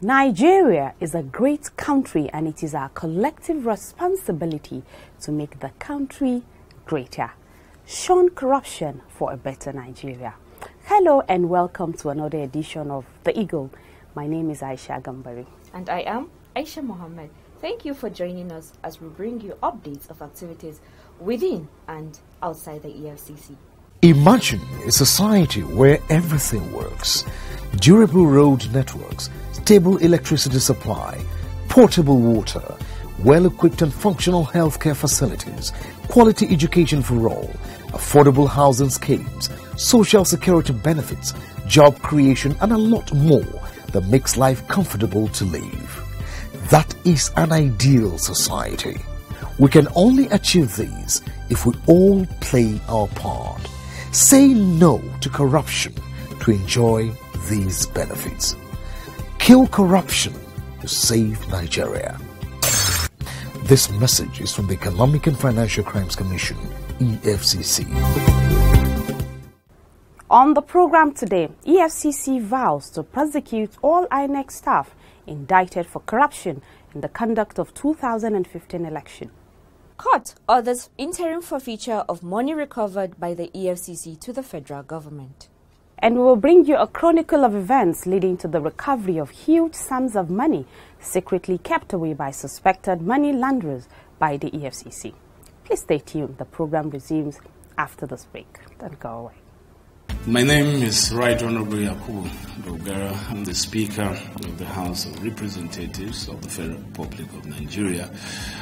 Nigeria is a great country, and it is our collective responsibility to make the country greater. Shun corruption for a better Nigeria. Hello and welcome to another edition of The Eagle. My name is Aisha Gambari. And I am Aisha Mohammed. Thank you for joining us as we bring you updates of activities within and outside the EFCC. Imagine a society where everything works. Durable road networks, stable electricity supply, portable water, well-equipped and functional healthcare facilities, quality education for all, affordable housing schemes, social security benefits, job creation, and a lot more that makes life comfortable to live. That is an ideal society. We can only achieve these if we all play our part. Say no to corruption to enjoy these benefits. Kill corruption to save Nigeria. This message is from the Economic and Financial Crimes Commission, EFCC. On the program today, EFCC vows to prosecute all INEC staff indicted for corruption in the conduct of 2015 election. Court orders interim forfeiture of money recovered by the EFCC to the federal government. And we will bring you a chronicle of events leading to the recovery of huge sums of money secretly kept away by suspected money launderers by the EFCC. Please stay tuned. The program resumes after this break. Don't go away. My name is Right Honorable Yakubu Dogara. I'm the Speaker of the House of Representatives of the Federal Republic of Nigeria.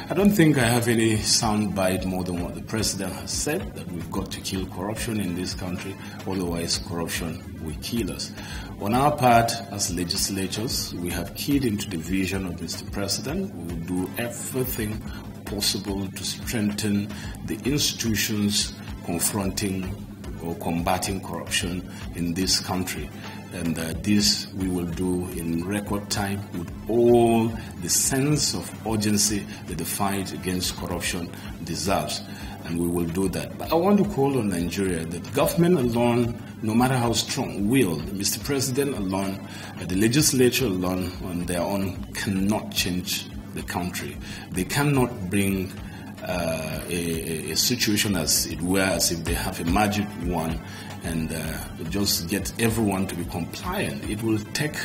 I don't think I have any soundbite more than what the President has said, that we've got to kill corruption in this country, otherwise corruption will kill us. On our part, as legislators, we have keyed into the vision of Mr. President. We will do everything possible to strengthen the institutions confronting or combating corruption in this country. And this we will do in record time with all the sense of urgency that the fight against corruption deserves. And we will do that. But I want to call on Nigeria that the government alone, no matter how strong, will, Mr. President alone, the legislature alone on their own cannot change the country. They cannot bring a situation as it were, as if they have a magic wand and just get everyone to be compliant. It will take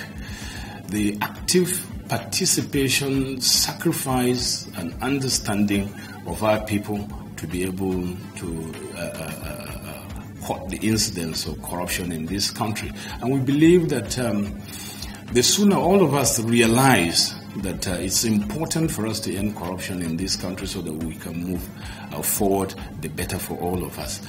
the active participation, sacrifice, and understanding of our people to be able to cut the incidence of corruption in this country. And we believe that the sooner all of us realize that it's important for us to end corruption in this country so that we can move forward, the better for all of us.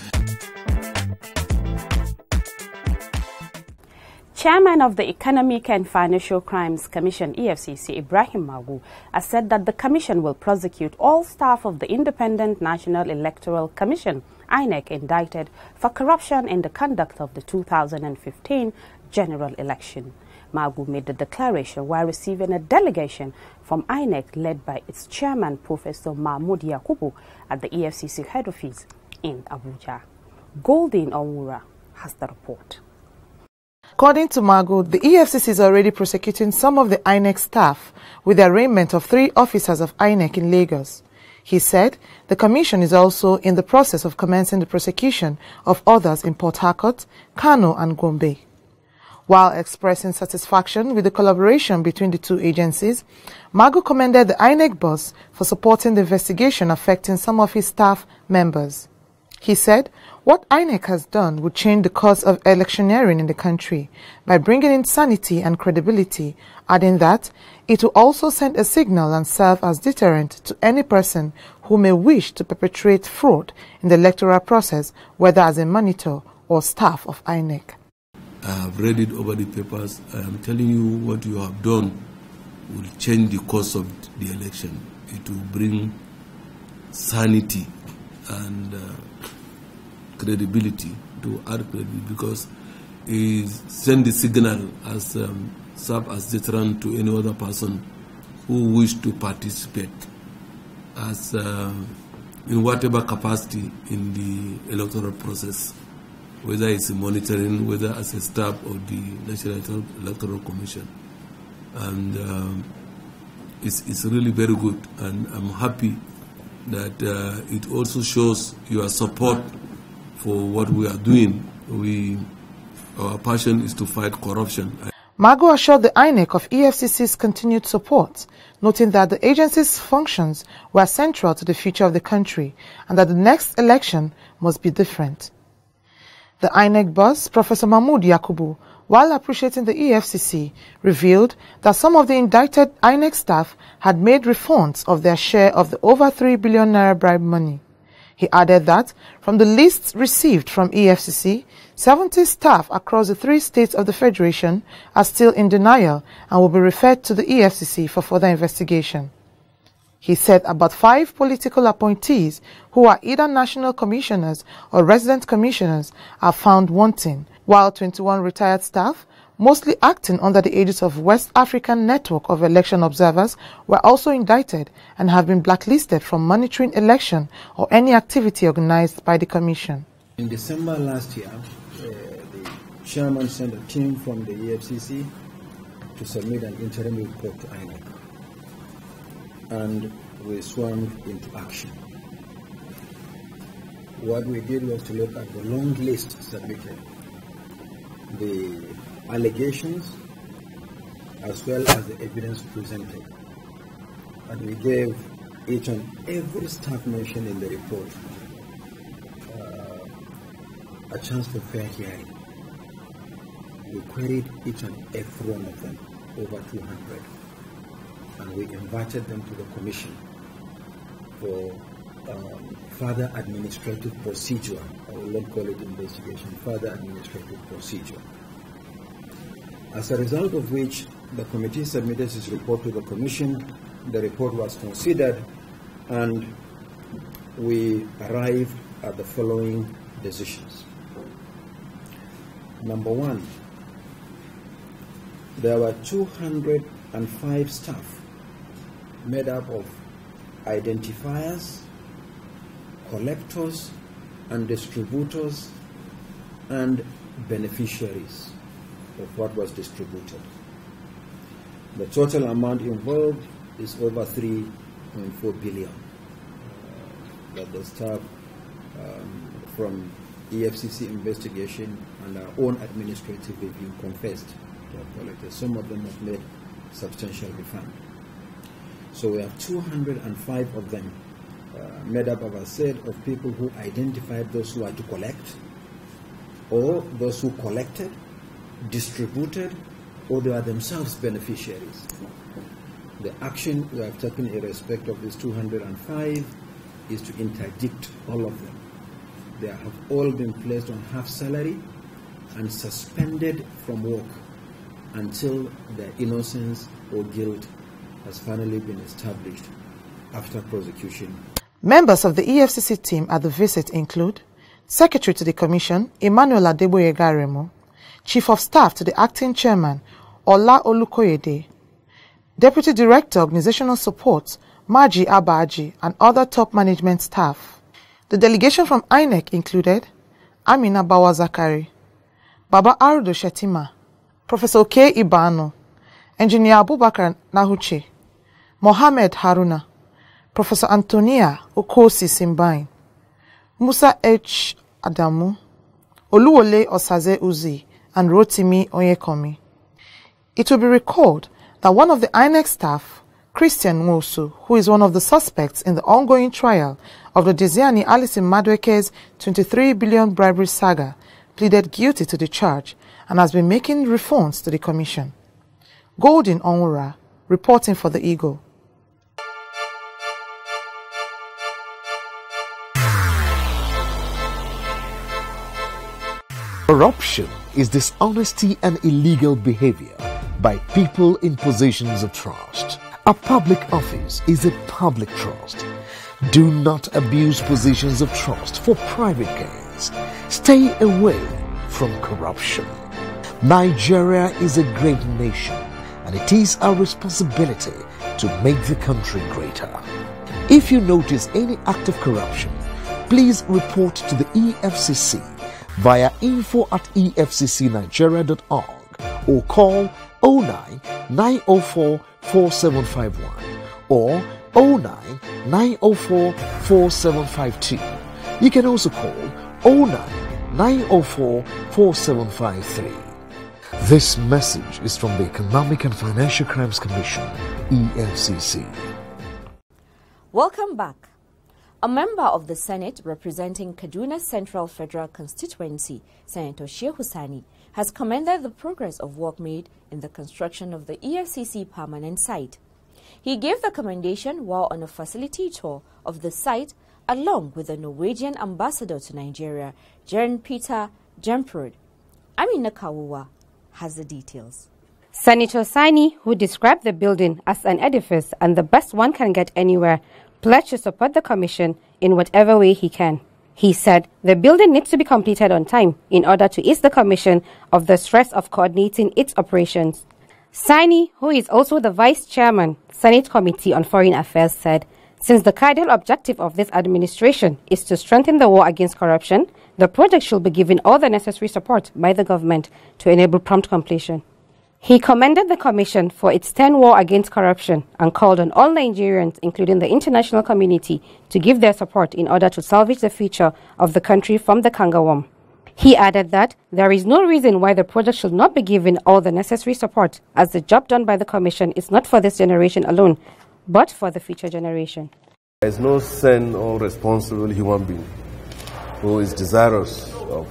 Chairman of the Economic and Financial Crimes Commission, EFCC, Ibrahim Magu, has said that the Commission will prosecute all staff of the Independent National Electoral Commission, INEC, indicted for corruption in the conduct of the 2015 general election. Magu made the declaration while receiving a delegation from INEC led by its chairman, Professor Mahmoud Yakubu, at the EFCC head office in Abuja. Goldin Onwura has the report. According to Magu, the EFCC is already prosecuting some of the INEC staff with the arraignment of 3 officers of INEC in Lagos. He said the commission is also in the process of commencing the prosecution of others in Port Harcourt, Kano and Gombe. While expressing satisfaction with the collaboration between the 2 agencies, Magu commended the INEC boss for supporting the investigation affecting some of his staff members. He said what INEC has done would change the course of electioneering in the country by bringing in sanity and credibility, adding that it will also send a signal and serve as deterrent to any person who may wish to perpetrate fraud in the electoral process, whether as a monitor or staff of INEC. I have read it over the papers. I am telling you what you have done will change the course of the election. It will bring sanity and credibility to our credibility, because it sends the signal as serve as deterrent to any other person who wish to participate as in whatever capacity in the electoral process, whether it's monitoring, whether as a staff of the National Electoral Commission. and it's really very good. And I'm happy that it also shows your support for what we are doing. Our passion is to fight corruption. Magu assured the INEC of EFCC's continued support, noting that the agency's functions were central to the future of the country and that the next election must be different. The INEC boss, Professor Mahmood Yakubu, while appreciating the EFCC, revealed that some of the indicted INEC staff had made refunds of their share of the over 3 billion naira bribe money. He added that from the lists received from EFCC, 70 staff across the 3 states of the Federation are still in denial and will be referred to the EFCC for further investigation. He said about 5 political appointees who are either national commissioners or resident commissioners are found wanting, while 21 retired staff, mostly acting under the aegis of West African Network of Election Observers, were also indicted and have been blacklisted from monitoring election or any activity organized by the Commission. In December last year, the chairman sent a team from the EFCC to submit an interim report to INEC, and we swung into action. What we did was to look at the long list submitted, the allegations as well as the evidence presented, and we gave each and every staff mentioned in the report a chance for fair hearing. We queried each and every one of them, over 200, and we invited them to the Commission for further administrative procedure. I will not call it investigation, further administrative procedure. As a result of which, the committee submitted its report to the Commission. The report was considered, and we arrived at the following decisions. Number 1, there were 205 staff made up of identifiers, collectors and distributors, and beneficiaries of what was distributed. The total amount involved is over 3.4 billion that the staff from EFCC investigation and our own administrative review confessed to have collected. Some of them have made substantial refund. So we have 205 of them made up, as I said, of people who identified those who are to collect, or those who collected, distributed, or they are themselves beneficiaries. The action we have taken in respect of these 205 is to interdict all of them. They have all been placed on half salary and suspended from work until their innocence or guilt has finally been established after prosecution. Members of the EFCC team at the visit include Secretary to the Commission, Emmanuel Adeboye Garemo, Chief of Staff to the Acting Chairman, Ola Olukoyede, Deputy Director, Organizational Support, Maji Abaji, and other top management staff. The delegation from INEC included Amina Bawa Zakari, Baba Arudo Shetima, Professor K. Ibano, Engineer Abubakar Nahuche, Mohamed Haruna, Professor Antonia Okosi Simbain, Musa H. Adamu, Oluwole Osaze Uzi, and Rotimi Onyekomi. It will be recalled that one of the INEC staff, Christian Nwosu, who is one of the suspects in the ongoing trial of the Diziani Alison Madueke's 23 billion bribery saga, pleaded guilty to the charge and has been making refunds to the Commission. Golden Onwura, reporting for the Eagle. Corruption is dishonesty and illegal behavior by people in positions of trust. A public office is a public trust. Do not abuse positions of trust for private gains. Stay away from corruption. Nigeria is a great nation, and it is our responsibility to make the country greater. If you notice any act of corruption, please report to the EFCC via info@efccnigeria.org or call 09 904 4751 or 09 904 4752. You can also call 09 904 4753. This message is from the Economic and Financial Crimes Commission, EFCC. Welcome back. A member of the Senate representing Kaduna Central Federal Constituency, Senator Shehu Sani, has commended the progress of work made in the construction of the EFCC permanent site. He gave the commendation while on a facility tour of the site along with the Norwegian ambassador to Nigeria, Jern Peter Jemperud. Amina Kawuwa has the details. Senator Sani, who described the building as an edifice and the best one can get anywhere, pledged to support the commission in whatever way he can. He said the building needs to be completed on time in order to ease the commission of the stress of coordinating its operations. Sani, who is also the vice chairman, Senate Committee on Foreign Affairs, said, since the cardinal objective of this administration is to strengthen the war against corruption, the project should be given all the necessary support by the government to enable prompt completion. He commended the Commission for its stern war against corruption and called on all Nigerians, including the international community, to give their support in order to salvage the future of the country from the kangarworm. He added that there is no reason why the project should not be given all the necessary support, as the job done by the Commission is not for this generation alone, but for the future generation. There is no sane or responsible human being who is desirous of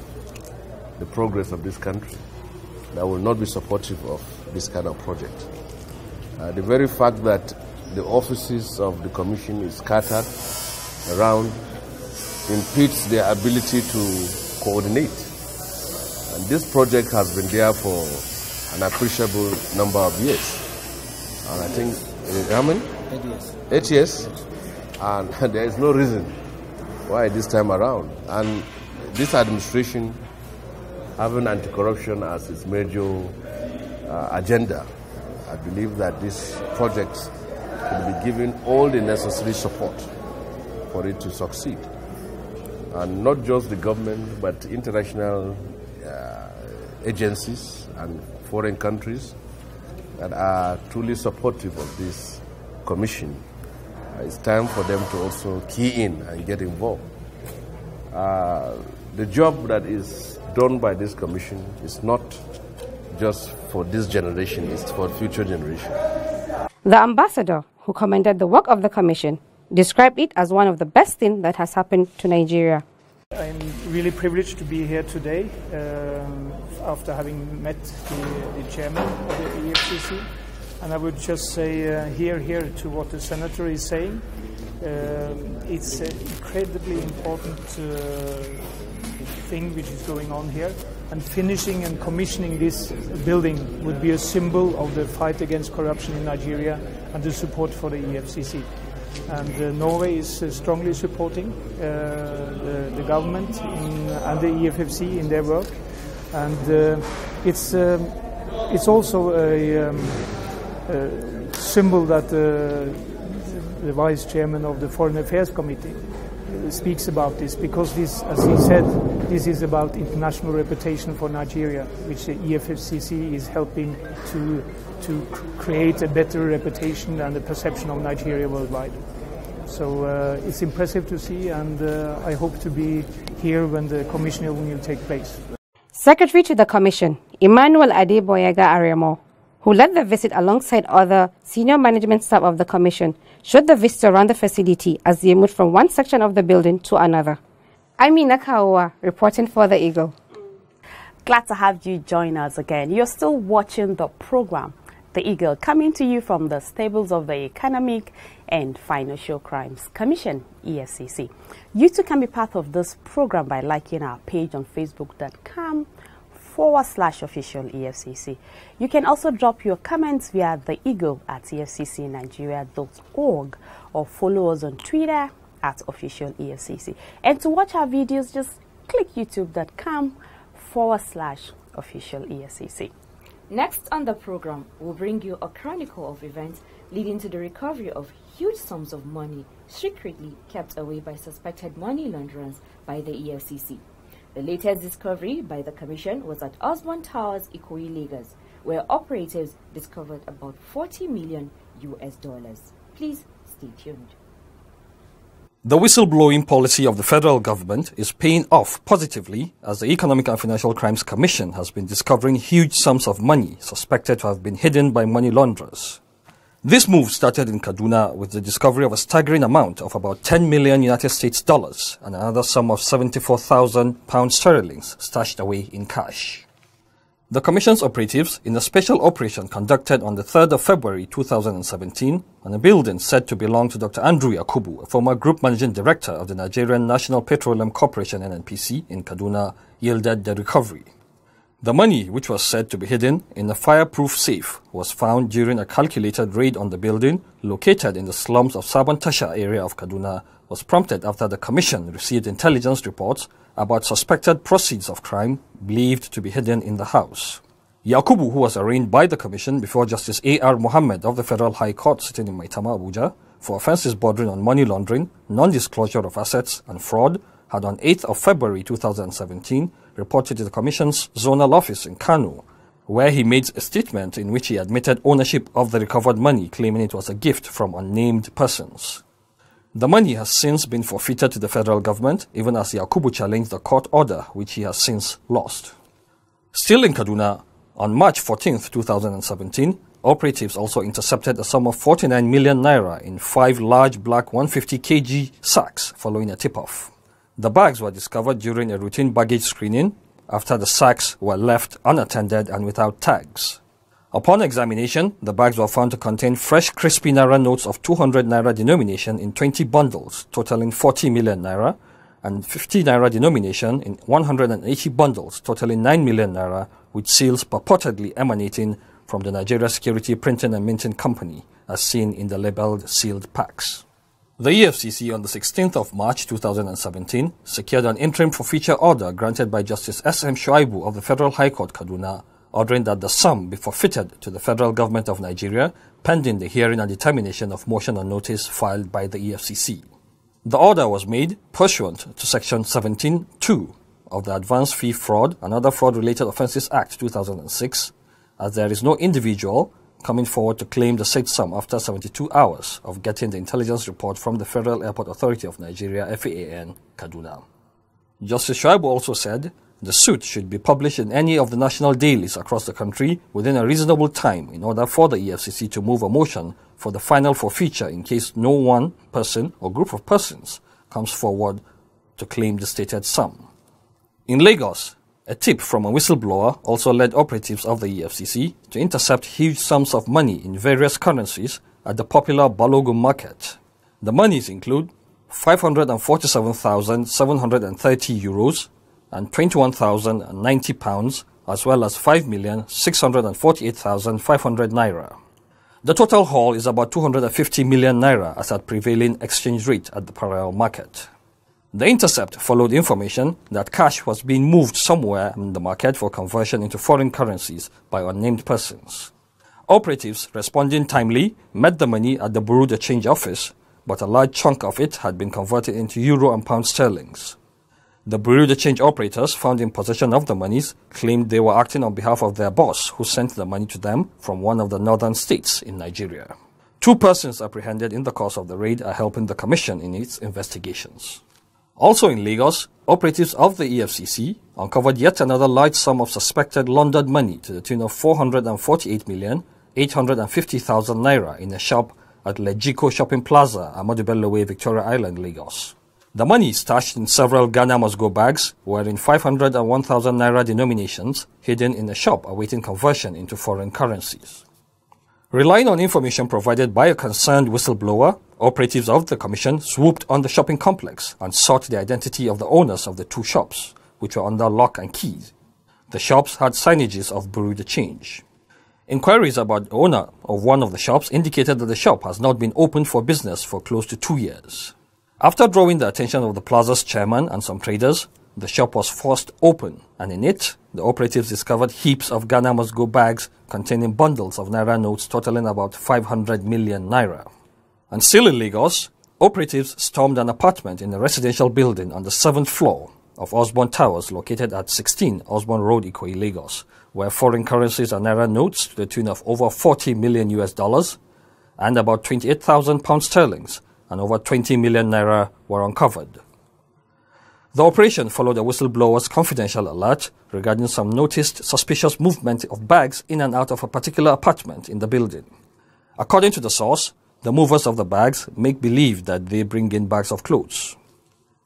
the progress of this country that will not be supportive of this kind of project. The very fact that the offices of the Commission is scattered around impedes their ability to coordinate. And this project has been there for an appreciable number of years. And I think, how many? 8 years. 8 years? And there is no reason why this time around. And this administration, having anti-corruption as its major agenda, I believe that this project will be given all the necessary support for it to succeed. And not just the government, but international agencies and foreign countries that are truly supportive of this commission. It's time for them to also key in and get involved. The job that is done by this commission is not just for this generation, it's for future generation. The ambassador, who commended the work of the commission, described it as one of the best things that has happened to Nigeria. I'm really privileged to be here today after having met the chairman of the EFCC. And I would just say here to what the senator is saying. It's an incredibly important thing which is going on here. And finishing and commissioning this building would be a symbol of the fight against corruption in Nigeria and the support for the EFCC. And Norway is strongly supporting the government and the EFFC in their work. And it's also a symbol that the vice chairman of the Foreign Affairs Committee speaks about this, because this, as he said, this is about international reputation for Nigeria, which the EFCC is helping to create a better reputation and the perception of Nigeria worldwide. So it's impressive to see, and I hope to be here when the commissioning will take place. Secretary to the Commission, Emmanuel Adeboyega Aremo, who led the visit alongside other senior management staff of the Commission, showed the visitor around the facility as they moved from one section of the building to another. Amina Kawuwa, reporting for The Eagle. Glad to have you join us again. You're still watching the program, The Eagle, coming to you from the stables of the Economic and Financial Crimes Commission, EFCC. You too can be part of this program by liking our page on facebook.com/official EFCC. You can also drop your comments via The Eagle at efccnigeria.org or follow us on Twitter at official EFCC. And to watch our videos, just click youtube.com/official EFCC. Next on the program, we'll bring you a chronicle of events leading to the recovery of huge sums of money secretly kept away by suspected money launderers by the EFCC. The latest discovery by the Commission was at Osborne Towers, Ikoyi, Lagos, where operatives discovered about $40 million. Please stay tuned. The whistleblowing policy of the federal government is paying off positively as the Economic and Financial Crimes Commission has been discovering huge sums of money suspected to have been hidden by money launderers. This move started in Kaduna with the discovery of a staggering amount of about 10 million United States dollars and another sum of 74,000 pounds sterling stashed away in cash. The Commission's operatives, in a special operation conducted on the 3rd of February 2017 on a building said to belong to Dr. Andrew Yakubu, a former Group Managing Director of the Nigerian National Petroleum Corporation (NNPC) in Kaduna, yielded the recovery. The money, which was said to be hidden in a fireproof safe, was found during a calculated raid on the building located in the slums of Sabon Tasha area of Kaduna, was prompted after the Commission received intelligence reports about suspected proceeds of crime believed to be hidden in the house. Yakubu, who was arraigned by the Commission before Justice A.R. Mohammed of the Federal High Court sitting in Maitama, Abuja, for offences bordering on money laundering, non-disclosure of assets and fraud, had on 8th of February 2017 reported to the Commission's zonal office in Kano, where he made a statement in which he admitted ownership of the recovered money, claiming it was a gift from unnamed persons. The money has since been forfeited to the federal government, even as Yakubu challenged the court order, which he has since lost. Still in Kaduna, on March 14, 2017, operatives also intercepted a sum of 49 million naira in 5 large black 150 kg sacks following a tip-off. The bags were discovered during a routine baggage screening after the sacks were left unattended and without tags. Upon examination, the bags were found to contain fresh crispy naira notes of 200 naira denomination in 20 bundles, totaling 40 million naira, and 50 naira denomination in 180 bundles, totaling 9 million naira, with seals purportedly emanating from the Nigeria Security Printing and Minting Company, as seen in the labeled sealed packs. The EFCC on the 16th of March 2017 secured an interim forfeiture order granted by Justice S.M. Shuaibu of the Federal High Court, Kaduna, ordering that the sum be forfeited to the federal government of Nigeria pending the hearing and determination of motion on notice filed by the EFCC. The order was made pursuant to Section 17(2) of the Advanced Fee Fraud and Other Fraud-Related Offences Act 2006, as there is no individual coming forward to claim the said sum after 72 hours of getting the intelligence report from the Federal Airport Authority of Nigeria, FAAN, Kaduna. Justice Shuaibu also said the suit should be published in any of the national dailies across the country within a reasonable time in order for the EFCC to move a motion for the final forfeiture in case no one person or group of persons comes forward to claim the stated sum. In Lagos, a tip from a whistleblower also led operatives of the EFCC to intercept huge sums of money in various currencies at the popular Balogun market. The monies include 547,730 euros and 21,090 pounds, as well as 5,648,500 naira. The total haul is about 250 million naira as at prevailing exchange rate at the parallel market. The intercept followed information that cash was being moved somewhere in the market for conversion into foreign currencies by unnamed persons. Operatives, responding timely, met the money at the Bureau de Change office, but a large chunk of it had been converted into euro and pound sterlings. The Bureau de Change operators found in possession of the monies claimed they were acting on behalf of their boss, who sent the money to them from one of the northern states in Nigeria. 2 persons apprehended in the course of the raid are helping the Commission in its investigations. Also in Lagos, operatives of the EFCC uncovered yet another large sum of suspected laundered money to the tune of 448,850,000 naira in a shop at Lejiko Shopping Plaza, Ahmadu Bello Way, Victoria Island, Lagos. The money stashed in several Ghana must-go bags were in 500 and 1,000 naira denominations hidden in a shop awaiting conversion into foreign currencies. Relying on information provided by a concerned whistleblower, operatives of the Commission swooped on the shopping complex and sought the identity of the owners of the 2 shops, which were under lock and keys. The shops had signages of Bureau de Change. Inquiries about the owner of one of the shops indicated that the shop has not been opened for business for close to 2 years. After drawing the attention of the plaza's chairman and some traders, the shop was forced open, and in it, the operatives discovered heaps of Ghana must-go bags containing bundles of naira notes totaling about 500 million naira. And still in Lagos, operatives stormed an apartment in a residential building on the 7th floor of Osborne Towers located at 16 Osborne Road, Ikoyi, Lagos, where foreign currencies and naira notes to the tune of over $40 million and about 28,000 pounds sterling and over 20 million naira were uncovered. The operation followed a whistleblower's confidential alert regarding some noticed suspicious movement of bags in and out of a particular apartment in the building. According to the source, the movers of the bags make believe that they bring in bags of clothes.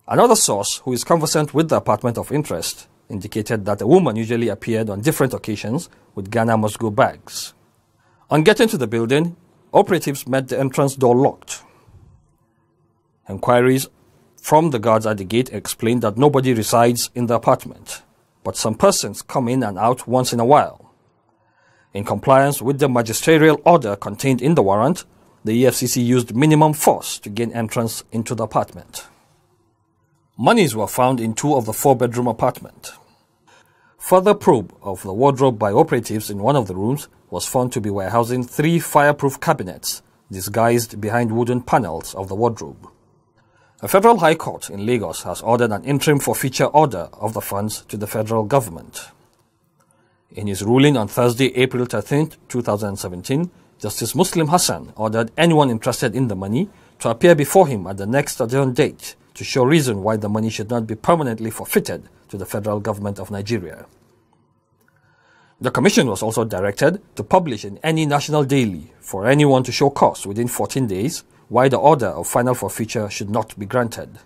Another source, who is conversant with the apartment of interest, indicated that a woman usually appeared on different occasions with Ghana must-go bags. On getting to the building, operatives met the entrance door locked. Enquiries from the guards at the gate explained that nobody resides in the apartment, but some persons come in and out once in a while. In compliance with the magisterial order contained in the warrant, the EFCC used minimum force to gain entrance into the apartment. Monies were found in 2 of the 4-bedroom apartment. Further probe of the wardrobe by operatives in one of the rooms was found to be warehousing 3 fireproof cabinets disguised behind wooden panels of the wardrobe. A federal high court in Lagos has ordered an interim forfeiture order of the funds to the federal government. In his ruling on Thursday, April 13, 2017, Justice Muslim Hassan ordered anyone interested in the money to appear before him at the next adjourned date to show reason why the money should not be permanently forfeited to the federal government of Nigeria. The commission was also directed to publish in any national daily for anyone to show cause within 14 days why the order of final forfeiture should not be granted.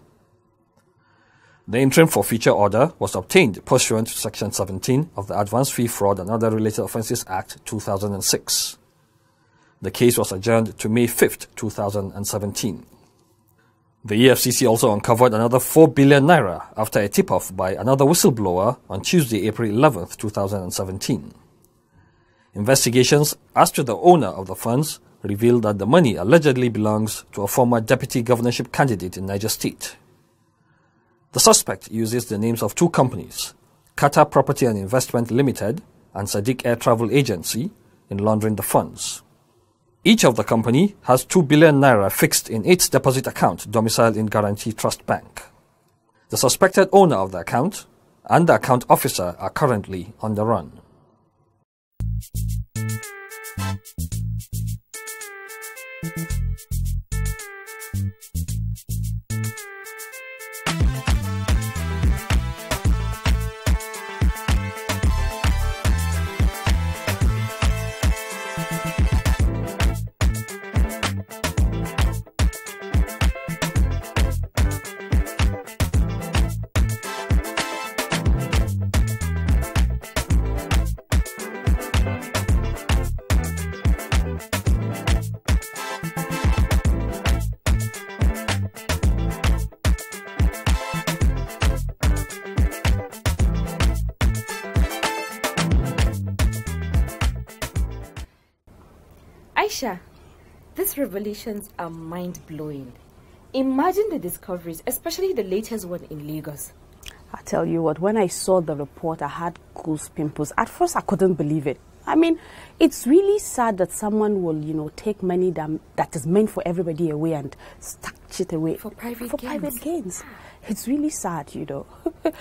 The interim forfeiture order was obtained pursuant to Section 17 of the Advance Fee Fraud and Other Related Offences Act 2006. The case was adjourned to May 5, 2017. The EFCC also uncovered another 4 billion naira after a tip-off by another whistleblower on Tuesday, April 11, 2017. Investigations as to the owner of the funds revealed that the money allegedly belongs to a former deputy governorship candidate in Niger State. The suspect uses the names of 2 companies, Qatar Property and Investment Limited and Sadiq Air Travel Agency, in laundering the funds. Each of the company has 2 billion naira fixed in its deposit account domiciled in Guarantee Trust Bank. The suspected owner of the account and the account officer are currently on the run. Aisha, these revelations are mind-blowing. Imagine the discoveries, especially the latest one in Lagos. I tell you what, when I saw the report, I had goose pimples. At first, I couldn't believe it. I mean, it's really sad that someone will, take money that is meant for everybody away and stash it away for private gains. It's really sad,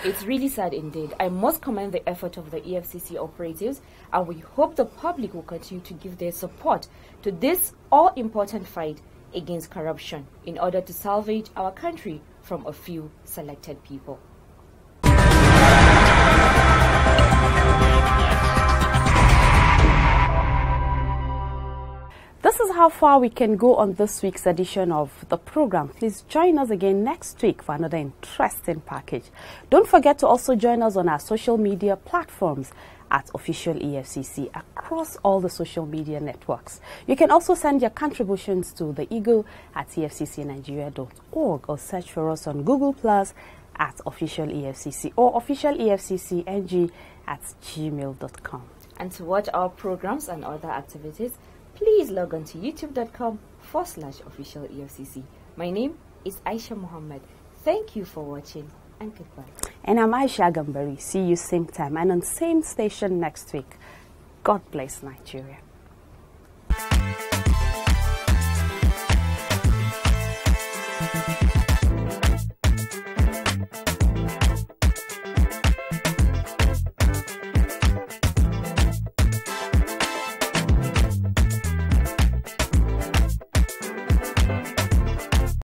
It's really sad indeed. I must commend the effort of the EFCC operatives, and we hope the public will continue to give their support to this all-important fight against corruption in order to salvage our country from a few selected people. This is how far we can go on this week's edition of the program. Please join us again next week for another interesting package. Don't forget to also join us on our social media platforms at Official EFCC across all the social media networks. You can also send your contributions to the Eagle at efccnigeria.org or search for us on Google Plus at Official EFCC or Official EFCC NG at gmail.com. And to watch our programs and other activities, please log on to youtube.com/Official EFCC. My name is Aisha Muhammad. Thank you for watching and goodbye. And I'm Aisha Gambari. See you same time and on same station next week. God bless Nigeria.